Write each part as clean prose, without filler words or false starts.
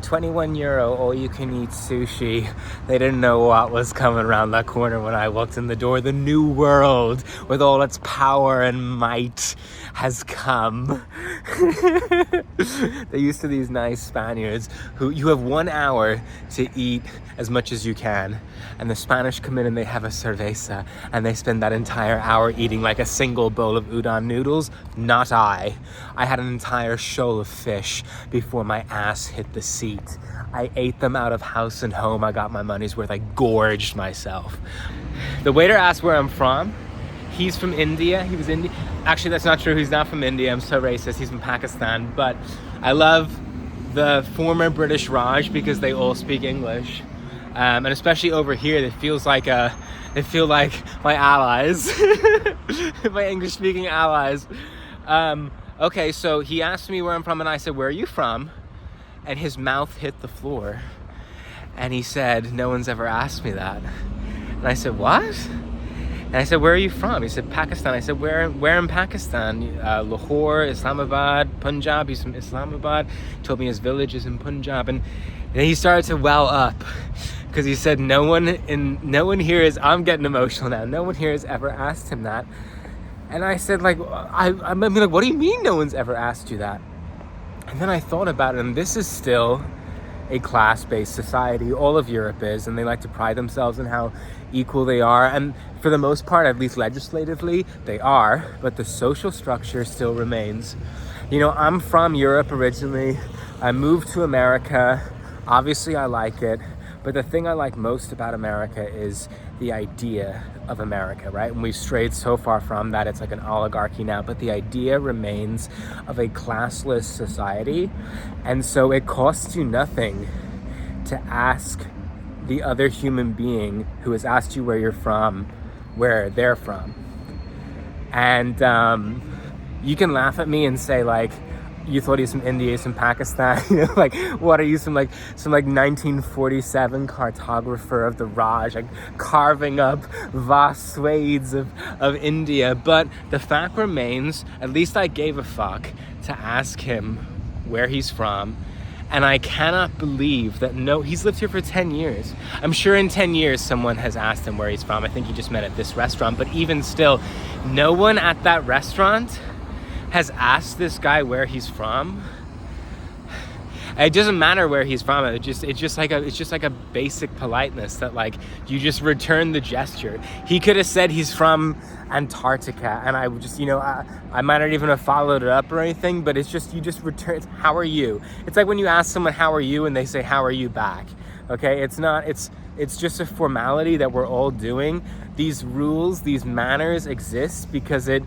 €21 all you can eat sushi. They didn't know what was coming around that corner when I walked in the door. The new world with all its power and might has come. They're used to these nice Spaniards who you have 1 hour to eat as much as you can, and the Spanish come in and they have a cerveza and they spend that entire hour eating like a single bowl of udon noodles. Not I had an entire shoal of fish before my ass hit the seat. I ate them out of house and home. I got my money's worth. I gorged myself. The waiter asked where I'm from. He's from India. He was Indian. Actually, that's not true. He's not from India. I'm so racist. He's from Pakistan. But I love the former British Raj because they all speak English. And especially over here, they feel like my allies, my English-speaking allies. Okay, so he asked me where I'm from, and I said, "Where are you from?" And his mouth hit the floor, and he said, "No one's ever asked me that." And I said, "What?" And I said, "Where are you from?" He said, "Pakistan." I said, "Where in Pakistan?" Lahore, Islamabad, Punjab. He's from Islamabad. He told me his village is in Punjab, and then he started to well up because he said, no one here is, I'm getting emotional now, no one here has ever asked him that. And I said, like, I'm like, what do you mean no one's ever asked you that? And then I thought about it, and this is still a class-based society. All of Europe is, and they like to pride themselves in how equal they are. And for the most part, at least legislatively, they are, but the social structure still remains. You know, I'm from Europe originally. I moved to America. Obviously, I like it. But the thing I like most about America is the idea of America, right? And we've strayed so far from that, it's like an oligarchy now, but the idea remains of a classless society. And so it costs you nothing to ask the other human being who has asked you where you're from, where they're from. And you can laugh at me and say, like, you thought he's from India, he's from Pakistan, you know, like, what are you, some 1947 cartographer of the Raj, like carving up vast swathes of India. But the fact remains, at least I gave a fuck to ask him where he's from. And I cannot believe that he's lived here for 10 years. I'm sure in 10 years someone has asked him where he's from. I think he just met at this restaurant, but even still, no one at that restaurant has asked this guy where he's from. It doesn't matter where he's from. It's just like a basic politeness that, like, you just return the gesture. He could have said he's from Antarctica, and I would just, you know, I might not even have followed it up or anything, but it's just, you just return, how are you? It's like when you ask someone, how are you? And they say, how are you back? Okay, it's just a formality that we're all doing. These rules, these manners exist because it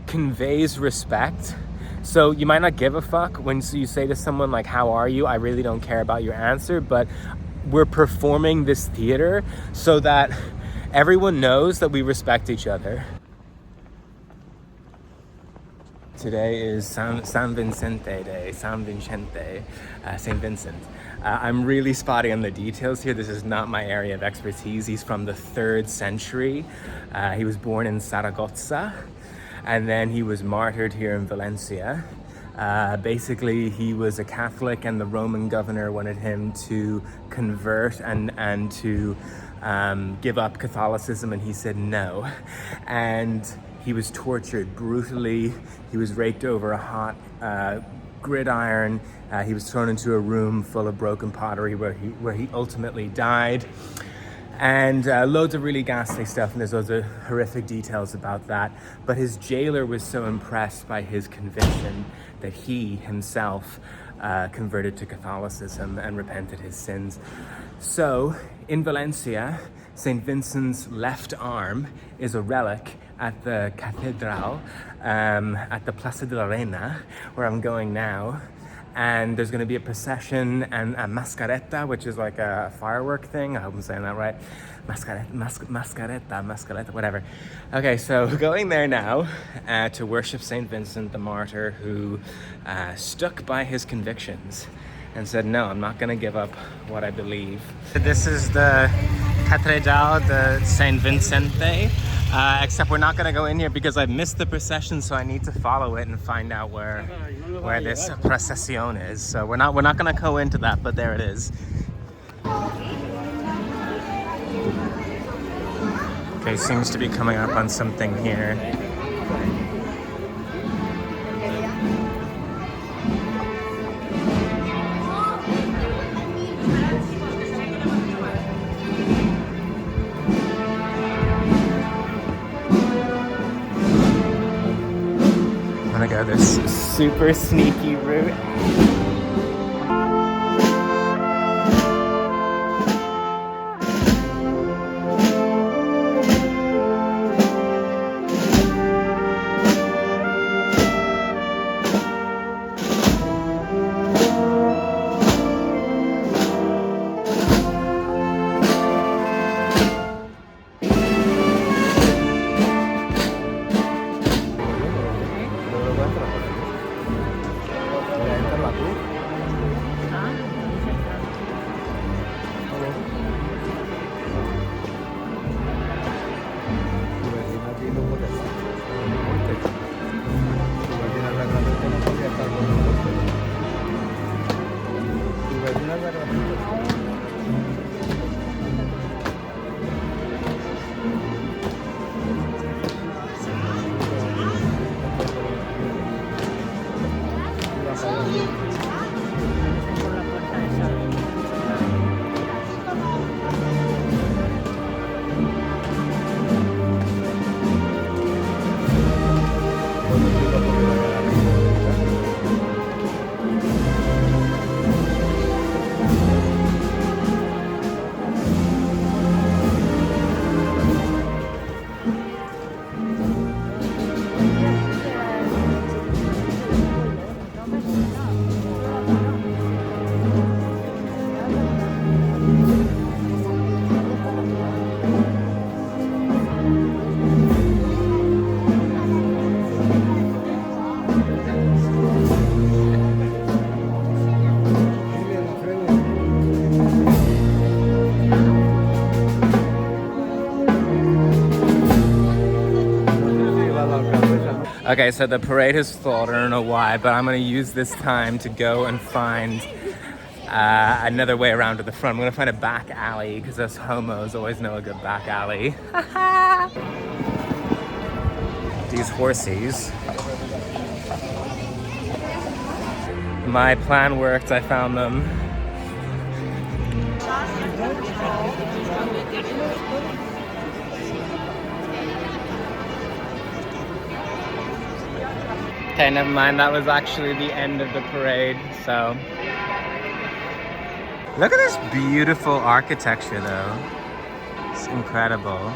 conveys respect. So you might not give a fuck when you say to someone, like, how are you? I really don't care about your answer, but we're performing this theater so that everyone knows that we respect each other. Today is San Vicente Day, San Vicente, St. Vincent. I'm really spotty on the details here. This is not my area of expertise. He's from the 3rd century. He was born in Saragossa, and then he was martyred here in Valencia. Basically, he was a Catholic, and the Roman governor wanted him to convert and to give up Catholicism, and he said no. And he was tortured brutally. He was raked over a hot gridiron. He was thrown into a room full of broken pottery where he ultimately died. And loads of really ghastly stuff, and there's loads of horrific details about that. But his jailer was so impressed by his conviction that he himself converted to Catholicism and repented his sins. So in Valencia, St. Vincent's left arm is a relic at the cathedral, at the Plaza de la Reina, where I'm going now. And there's going to be a procession and a mascareta, which is like a firework thing. I hope I'm saying that right. Mascareta, whatever. Okay, so going there now to worship St. Vincent the Martyr, who stuck by his convictions and said, no, I'm not going to give up what I believe. This is the Catedral de St. Vincente. Except we're not gonna go in here because I missed the procession, so I need to follow it and find out where this procession is. So we're not gonna go into that, but there it is. Okay, seems to be coming up on something here. I'm gonna go this super sneaky route. Okay, so the parade has stalled. I don't know why, but I'm gonna use this time to go and find another way around to the front. I'm gonna find a back alley because us homos always know a good back alley. These horsies. My plan worked, I found them. Okay, never mind, that was actually the end of the parade, so. Look at this beautiful architecture though. It's incredible.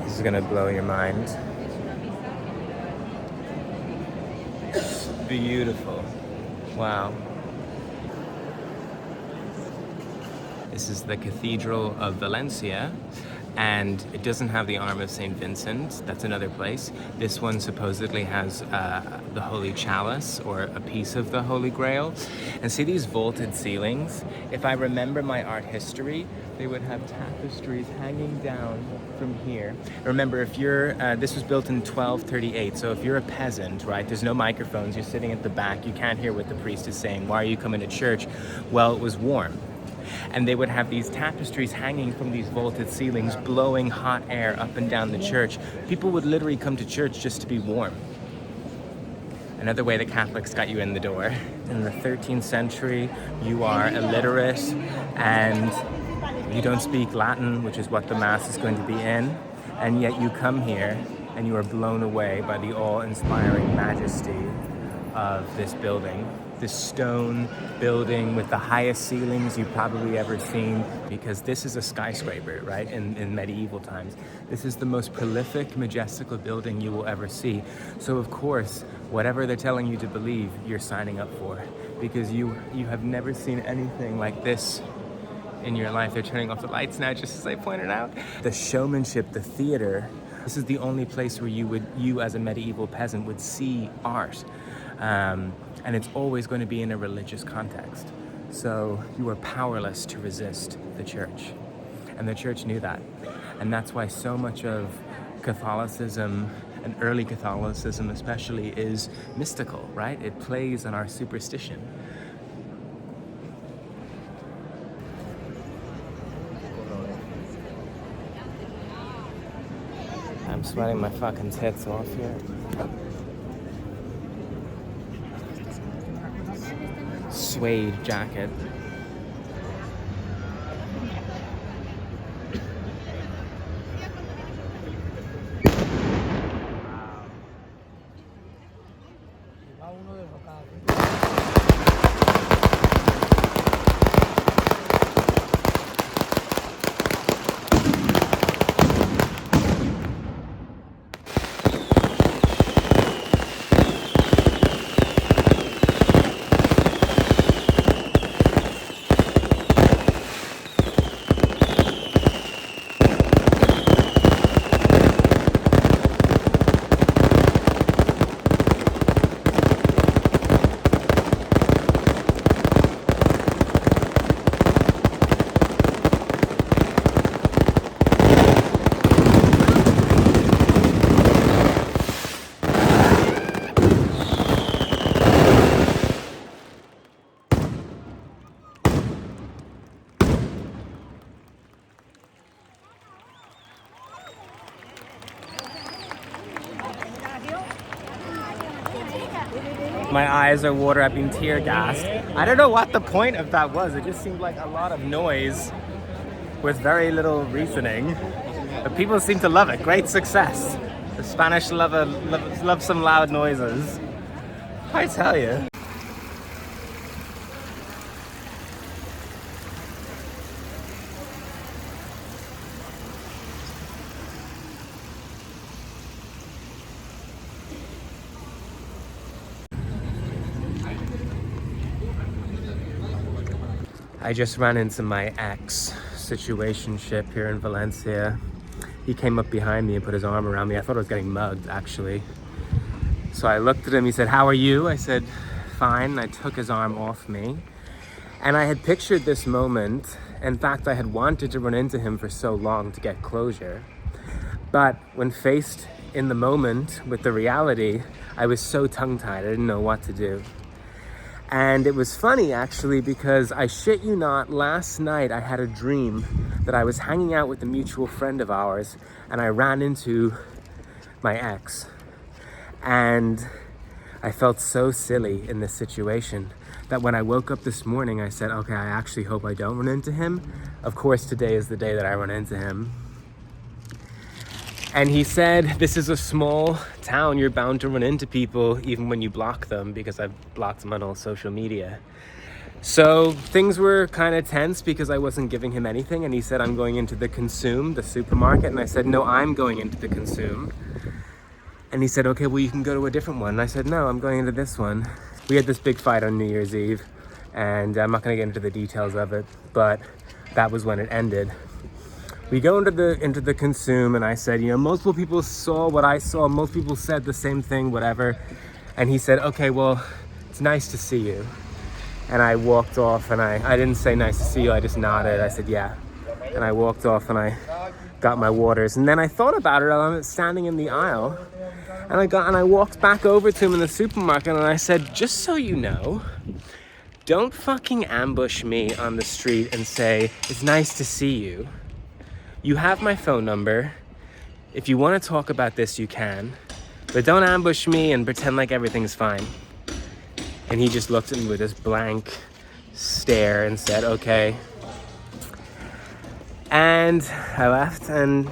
This is gonna blow your mind. It's beautiful. Wow. This is the Cathedral of Valencia, and it doesn't have the arm of St. Vincent. That's another place. This one supposedly has the Holy Chalice, or a piece of the Holy Grail. And see these vaulted ceilings? If I remember my art history, they would have tapestries hanging down from here. Remember, if you're, this was built in 1238, so if you're a peasant, right, there's no microphones, you're sitting at the back, you can't hear what the priest is saying. Why are you coming to church? Well, it was warm. And they would have these tapestries hanging from these vaulted ceilings, blowing hot air up and down the church. People would literally come to church just to be warm. Another way the Catholics got you in the door. In the 13th century, you are illiterate and you don't speak Latin, which is what the Mass is going to be in, and yet you come here and you are blown away by the awe-inspiring majesty of this building. This stone building with the highest ceilings you've probably ever seen, because this is a skyscraper, right? In medieval times. This is the most prolific, majestical building you will ever see. So of course, whatever they're telling you to believe, you're signing up for, because you have never seen anything like this in your life. They're turning off the lights now, just as I pointed out. The showmanship, the theater, this is the only place where you as a medieval peasant would see art. And it's always going to be in a religious context. So you are powerless to resist the church. And the church knew that. And that's why so much of Catholicism, and early Catholicism especially, is mystical, right? It plays on our superstition. I'm sweating my fucking tits off here. Suede jacket. My eyes are water. I've been tear gassed. I don't know what the point of that was. It just seemed like a lot of noise with very little reasoning. But people seem to love it. Great success. The Spanish love some loud noises. I tell you. I just ran into my ex situationship here in Valencia. He came up behind me and put his arm around me. I thought I was getting mugged, actually. So I looked at him, he said, "How are you?" I said, "Fine." I took his arm off me. And I had pictured this moment. In fact, I had wanted to run into him for so long to get closure. But when faced in the moment with the reality, I was so tongue-tied, I didn't know what to do. And it was funny, actually, because I shit you not, last night I had a dream that I was hanging out with a mutual friend of ours and I ran into my ex. And I felt so silly in this situation that when I woke up this morning, I said, okay, I actually hope I don't run into him. Of course, today is the day that I run into him. And he said, this is a small town, you're bound to run into people even when you block them, because I've blocked them on all social media. So things were kind of tense because I wasn't giving him anything, and he said, I'm going into the Consume, the supermarket, and I said, no, I'm going into the Consume. And he said, okay, well, you can go to a different one. And I said, no, I'm going into this one. We had this big fight on New Year's Eve, and I'm not gonna get into the details of it, but that was when it ended. We go into the Consume, and I said, you know, multiple people saw what I saw, most people said the same thing, whatever. And he said, okay, well, it's nice to see you. And I walked off, and I didn't say nice to see you, I just nodded. I said, yeah. And I walked off, and I got my waters. And then I thought about it, I was standing in the aisle, and I walked back over to him in the supermarket, and I said, just so you know, don't fucking ambush me on the street and say, it's nice to see you. You have my phone number. If you want to talk about this, you can. But don't ambush me and pretend like everything's fine. And he just looked at me with this blank stare and said, okay. And I left, and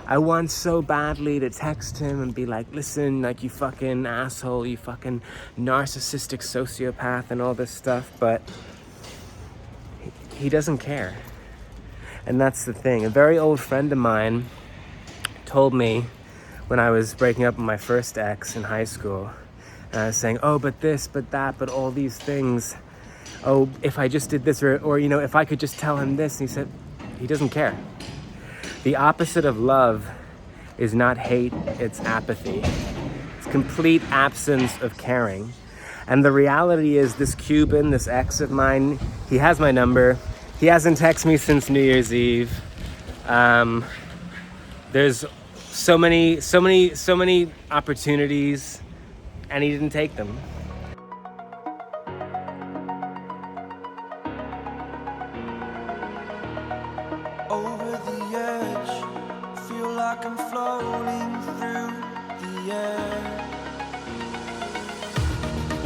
I want so badly to text him and be like, listen, like, you fucking asshole, you fucking narcissistic sociopath and all this stuff, but he doesn't care. And that's the thing. A very old friend of mine told me when I was breaking up with my first ex in high school, and I was saying, oh, but this, but that, but all these things. Oh, if I just did this, or you know, if I could just tell him this. And he said, he doesn't care. The opposite of love is not hate, it's apathy. It's complete absence of caring. And the reality is, this Cuban, this ex of mine, he has my number. He hasn't texted me since New Year's Eve. There's so many opportunities, and he didn't take them. Over the edge, feel like I'm floating through the air.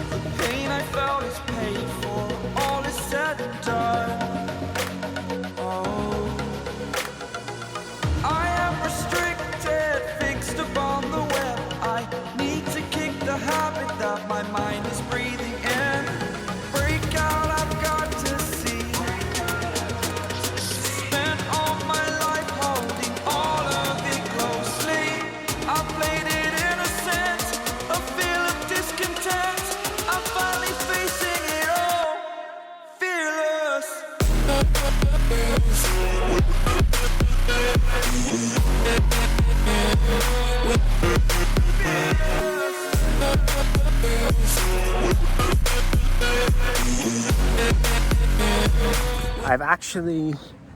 The pain I felt is paid for, all is said and done. Oh, I am restricted, fixed upon the web. I need to kick the habit that my mind is breathing in. Break out, I've got to see. Spent all my life holding all of it closely. I played it innocent, a feel of discontent. I'm finally facing it all, fearless. I've actually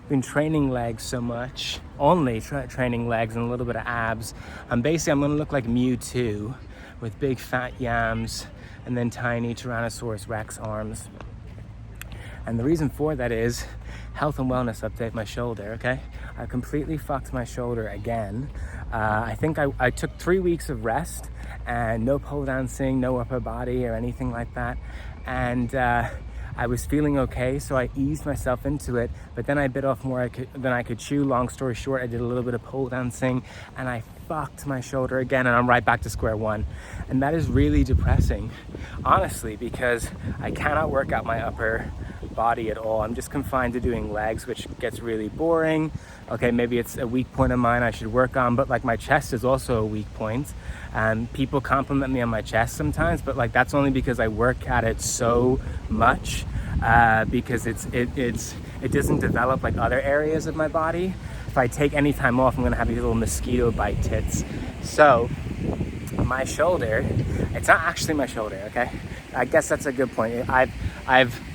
been training legs so much, only training legs and a little bit of abs. I'm gonna look like Mewtwo with big fat yams and then tiny Tyrannosaurus Rex arms. And the reason for that is health and wellness update. My shoulder, okay? I completely fucked my shoulder again. I think I took 3 weeks of rest and no pole dancing, no upper body or anything like that. And I was feeling okay, so I eased myself into it, but then I bit off more than I could chew. Long story short, I did a little bit of pole dancing and I fucked my shoulder again, and I'm right back to square one. And that is really depressing, honestly, because I cannot work out my upper body at all. I'm just confined to doing legs, which gets really boring. Okay, maybe it's a weak point of mine I should work on, but like my chest is also a weak point. And people compliment me on my chest sometimes, but like that's only because I work at it so much, because it doesn't develop like other areas of my body. If I take any time off, I'm gonna have these little mosquito bite tits. So my shoulder, it's not actually my shoulder, okay? I guess that's a good point.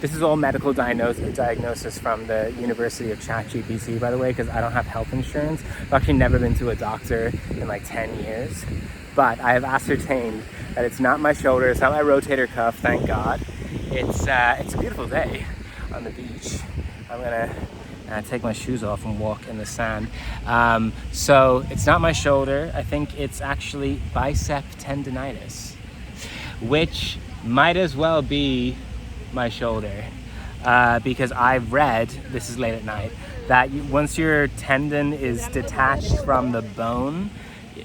This is all medical diagnosis from the University of ChatGPT, by the way, because I don't have health insurance. I've actually never been to a doctor in like 10 years. But I have ascertained that it's not my shoulder, it's not my rotator cuff, thank God. It's a beautiful day on the beach. I'm gonna take my shoes off and walk in the sand. So it's not my shoulder. I think it's actually bicep tendonitis, which might as well be my shoulder, because I've read, this is late at night, that once your tendon is detached from the bone,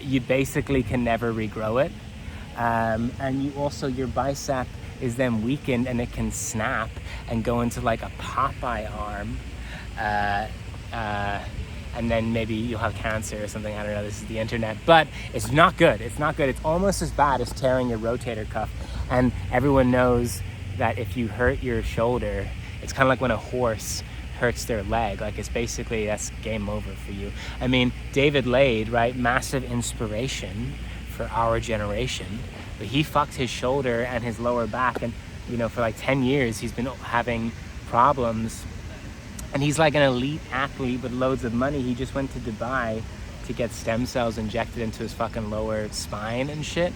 you basically can never regrow it. And you also, your bicep is then weakened and it can snap and go into like a Popeye arm. And then maybe you'll have cancer or something. I don't know, this is the internet, but it's not good. It's not good. It's almost as bad as tearing your rotator cuff. And everyone knows that if you hurt your shoulder, it's kind of like when a horse hurts their leg. Like it's basically, that's game over for you. I mean, David Lade, right? Massive inspiration for our generation, but he fucked his shoulder and his lower back. And, you know, for like 10 years, he's been having problems. And he's like an elite athlete with loads of money. He just went to Dubai to get stem cells injected into his fucking lower spine and shit.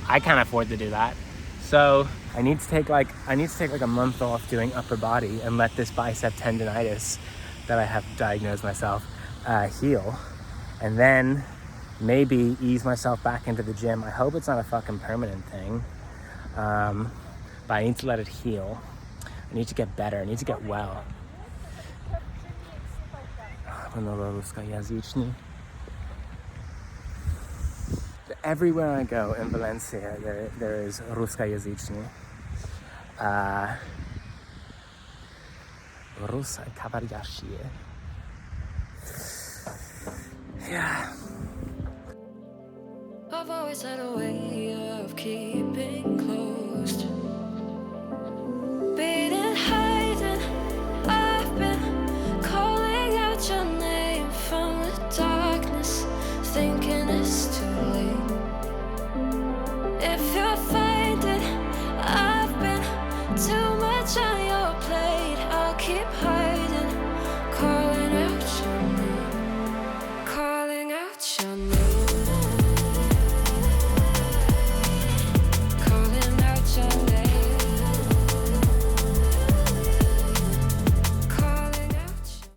I can't afford to do that. So I need to take like a month off doing upper body and let this bicep tendonitis that I have diagnosed myself heal. And then maybe ease myself back into the gym. I hope it's not a fucking permanent thing. But I need to let it heal. I need to get better. I need to get well. Everywhere I go in Valencia, there is ruskajazyčný. Rusa kabaryašie. Yeah. I've always had a way of keeping close. Beating, hiding, I've been calling out your name from the darkness, thinking